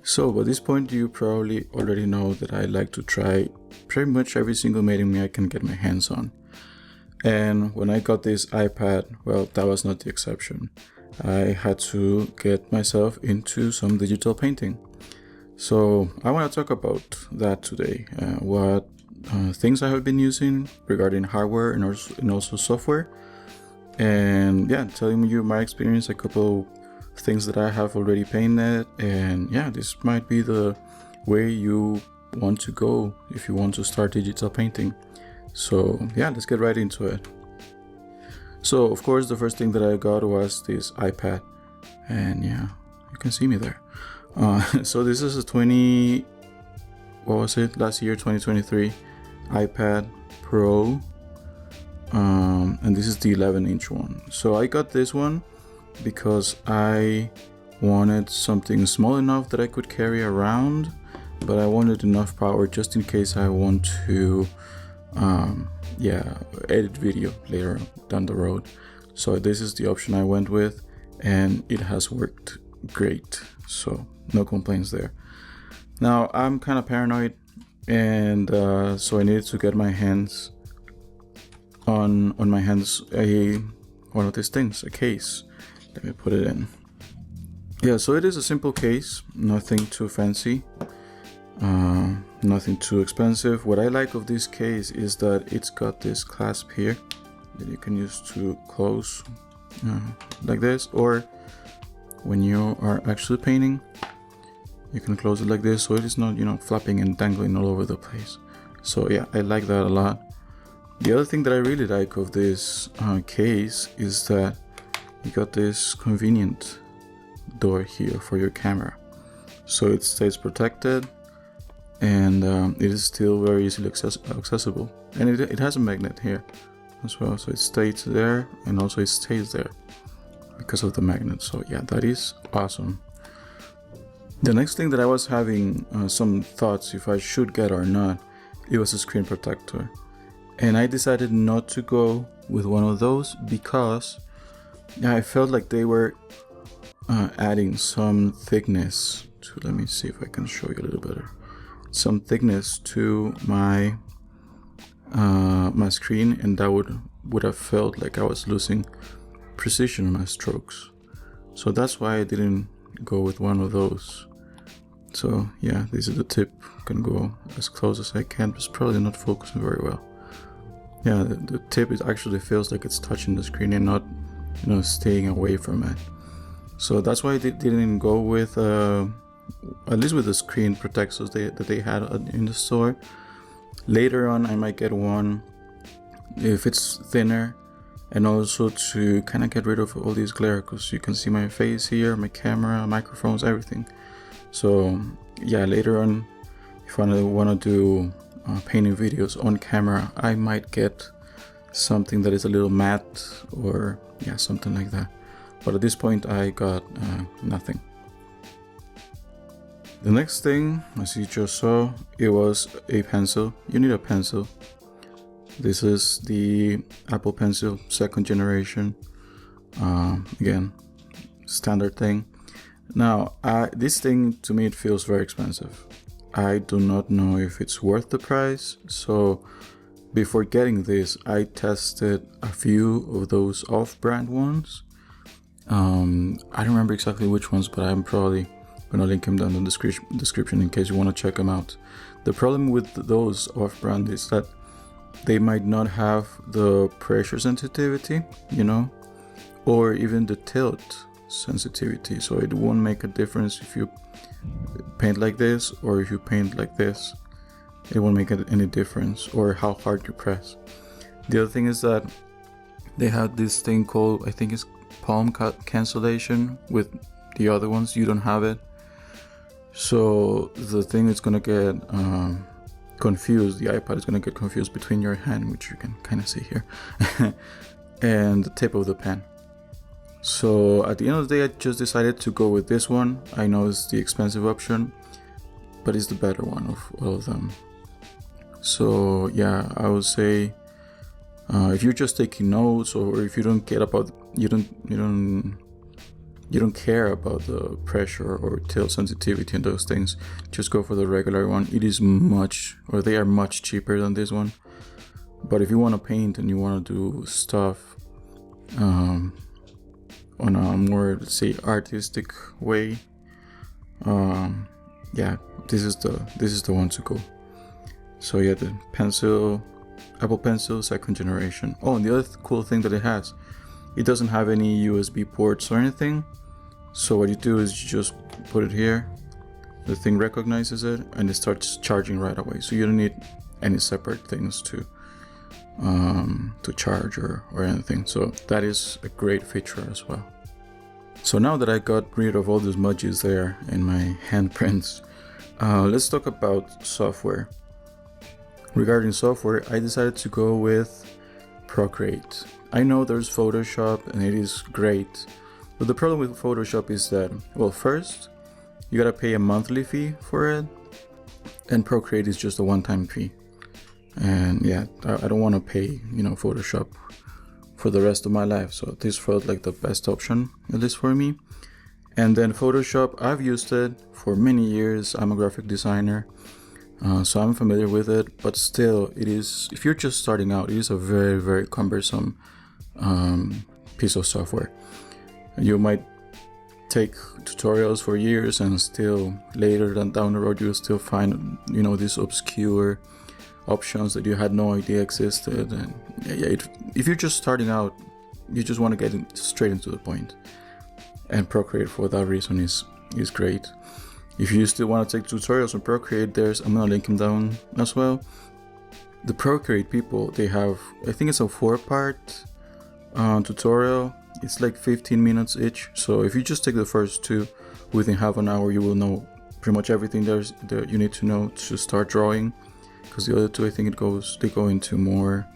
So by this point you probably already know that I like to try pretty much every single medium I can get my hands on. And when I got this iPad, well, that was not the exception. I had to get myself into some digital painting. So I want to talk about that today. What things I have been using regarding hardware and also software. And yeah, telling you my experience, a couple things that I have already painted, and yeah, this might be the way you want to go if you want to start digital painting. So yeah, let's get right into it. So of course the first thing that I got was this iPad, and yeah, you can see me there. So this is a last year, 2023 iPad Pro, and this is the 11-inch one. So I got this one because I wanted something small enough that I could carry around, but I wanted enough power just in case I want to edit video later down the road. So this is the option I went with, and it has worked great, so no complaints there. Now I'm kind of paranoid, and so I needed to get my hands on my hands one of these things, a case. Let me put it in. Yeah, so it is a simple case, nothing too fancy, nothing too expensive. What I like of this case is that it's got this clasp here that you can use to close like this, or when you are actually painting, you can close it like this, so it is not, flapping and dangling all over the place. So yeah, I like that a lot. The other thing that I really like of this case is that you got this convenient door here for your camera, so it stays protected, and it is still very easily accessible, and it has a magnet here as well, so it stays there and also it stays there because of the magnet. So yeah, that is awesome. The next thing that I was having some thoughts if I should get or not, it was a screen protector, and I decided not to go with one of those because I felt like they were adding some thickness to, let me see if I can show you a little better, some thickness to my my screen, and that would have felt like I was losing precision on my strokes. So that's why I didn't go with one of those. So yeah, this is the tip. I can go as close as I can, but it's probably not focusing very well. Yeah, the tip actually feels like it's touching the screen and not staying away from it. So that's why I didn't go with at least with the screen protectors that they had in the store. Later on I might get one if it's thinner, and also to kind of get rid of all these glare, because you can see my face here, my camera, microphones, everything. So yeah, later on if I want to do painting videos on camera, I might get something that is a little matte, or yeah, something like that. But at this point I got nothing. The next thing, as you just saw, it was a pencil. You need a pencil. This is the Apple Pencil 2nd generation. Again, standard thing. Now this thing, to me, it feels very expensive. I do not know if it's worth the price, so before getting this I tested a few of those off-brand ones. I don't remember exactly which ones, but I'm probably gonna link them down in the description in case you want to check them out. The problem with those off-brand is that they might not have the pressure sensitivity, or even the tilt sensitivity, so it won't make a difference if you paint like this or if you paint like this. It won't make any difference, or how hard you press. The other thing is that they have this thing called, I think it's palm cancellation. With the other ones you don't have it, so the thing is gonna get confused. The iPad is gonna get confused between your hand, which you can kind of see here, and the tip of the pen. So at the end of the day I just decided to go with this one. I know it's the expensive option, but it's the better one of all of them. So yeah, I would say if you're just taking notes, or if you don't get about, you don't you don't care about the pressure or tilt sensitivity and those things, just go for the regular one. It is they are much cheaper than this one. But if you want to paint and you want to do stuff on a more, let's say, artistic way, yeah, this is the one to go. So yeah, the Apple Pencil 2nd generation. Oh, and the other cool thing that it doesn't have any USB ports or anything. So what you do is you just put it here, the thing recognizes it, and it starts charging right away. So you don't need any separate things to charge or anything. So that is a great feature as well. So now that I got rid of all the smudges there in my handprints, let's talk about software. Regarding software, I decided to go with Procreate. I know there's Photoshop and it is great, but the problem with Photoshop is that, well, first, you gotta pay a monthly fee for it, and Procreate is just a one-time fee. And yeah, I don't want to pay, Photoshop for the rest of my life. So this felt like the best option, at least for me. And then Photoshop, I've used it for many years. I'm a graphic designer, so I'm familiar with it. But still, if you're just starting out, it is a very, very cumbersome piece of software. You might take tutorials for years, and still later down the road, you'll still find, these obscure options that you had no idea existed. And if you're just starting out, you just want to get straight into the point, and Procreate for that reason is great. If you still want to take tutorials on Procreate, I'm gonna link them down as well. The Procreate people, they have, I think it's a 4-part tutorial. It's like 15 minutes each. So if you just take the first 2, within half an hour you will know pretty much everything that you need to know to start drawing. Because the other 2, I think they go into more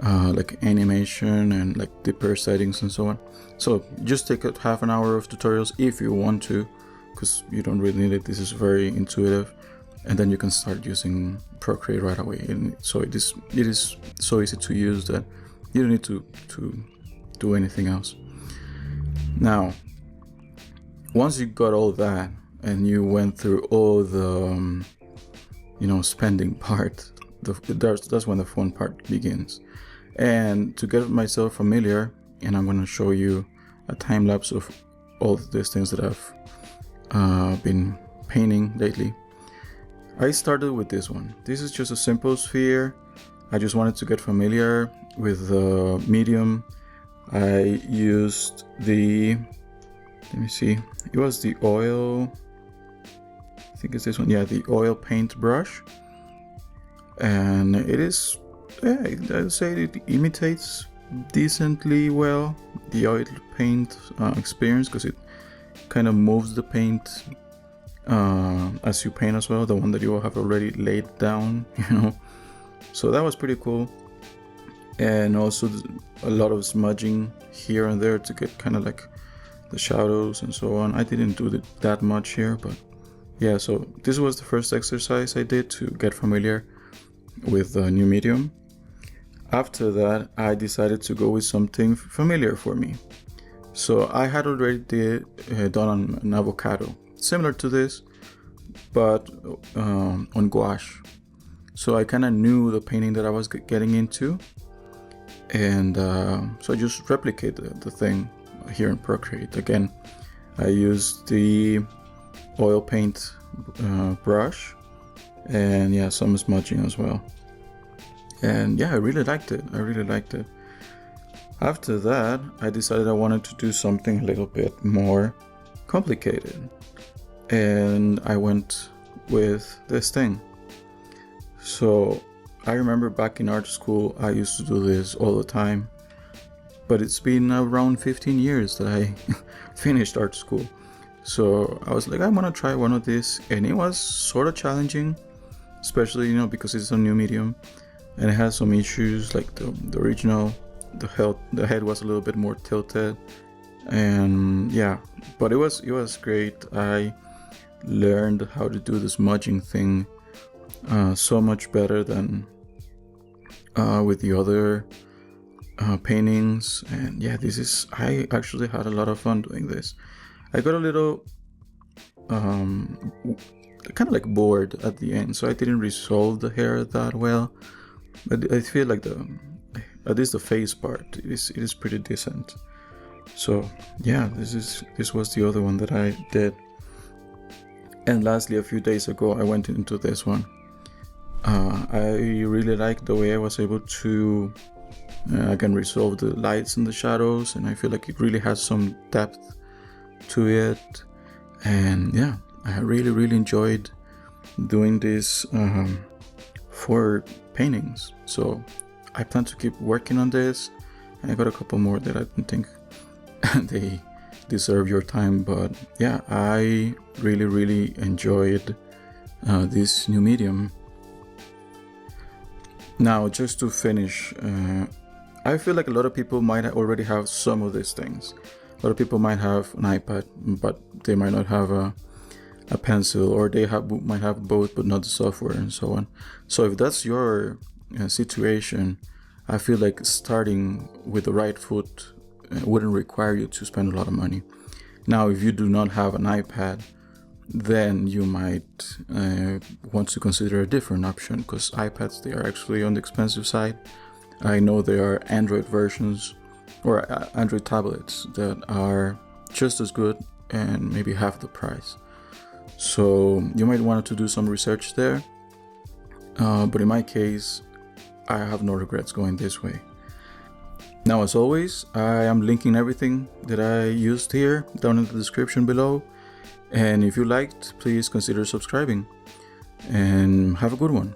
like animation and like deeper settings and so on. So just take a half an hour of tutorials if you want to, because you don't really need it. This is very intuitive, and then you can start using Procreate right away. And so it is so easy to use that you don't need to do anything else. Now, once you got all that and you went through all the spending part, that's when the fun part begins. And to get myself familiar, and I'm going to show you a time lapse of all these things that I've been painting lately. I started with this one. This is just a simple sphere. I just wanted to get familiar with the medium. I used let me see, it was the oil, I think it's this one, yeah, the oil paint brush. And it is, I'd say it imitates decently well the oil paint experience, because it kind of moves the paint as you paint as well, the one that you have already laid down, So that was pretty cool. And also a lot of smudging here and there to get kind of like the shadows and so on. I didn't do that much here, but yeah, so this was the first exercise I did to get familiar with the new medium. After that, I decided to go with something familiar for me. So I had already done an avocado, similar to this, but on gouache. So I kind of knew the painting that I was getting into, and so I just replicated the thing here in Procreate. Again, I used the oil paint brush, and yeah, some smudging as well. And yeah, I really liked it. After that, I decided I wanted to do something a little bit more complicated, and I went with this thing. So I remember back in art school, I used to do this all the time, but it's been around 15 years that I finished art school. So I was like, I'm gonna try one of these, and it was sort of challenging, especially, because it's a new medium, and it has some issues like the original, the head was a little bit more tilted, and yeah, but it was great. I learned how to do the smudging thing so much better than with the other paintings. And yeah, I actually had a lot of fun doing this. I got a little kind of like bored at the end, so I didn't resolve the hair that well, but I feel like at least the face part it is pretty decent. So yeah, this was the other one that I did. And lastly, a few days ago I went into this one. I really liked the way I was able to again resolve the lights and the shadows, and I feel like it really has some depth to it. And yeah, I really enjoyed doing this for paintings. So I plan to keep working on this. I got a couple more that I don't think they deserve your time, but yeah, I really enjoyed this new medium. Now, just to finish, I feel like a lot of people might already have some of these things. A lot of people might have an iPad, but they might not have a pencil, or they might have both but not the software and so on. So if that's your situation, I feel like starting with the right foot wouldn't require you to spend a lot of money. Now, if you do not have an iPad, then you might want to consider a different option, because iPads, they are actually on the expensive side. I know there are Android versions or Android tablets that are just as good and maybe half the price. So you might want to do some research there. But in my case, I have no regrets going this way. Now, as always, I am linking everything that I used here down in the description below. And if you liked, please consider subscribing. And have a good one.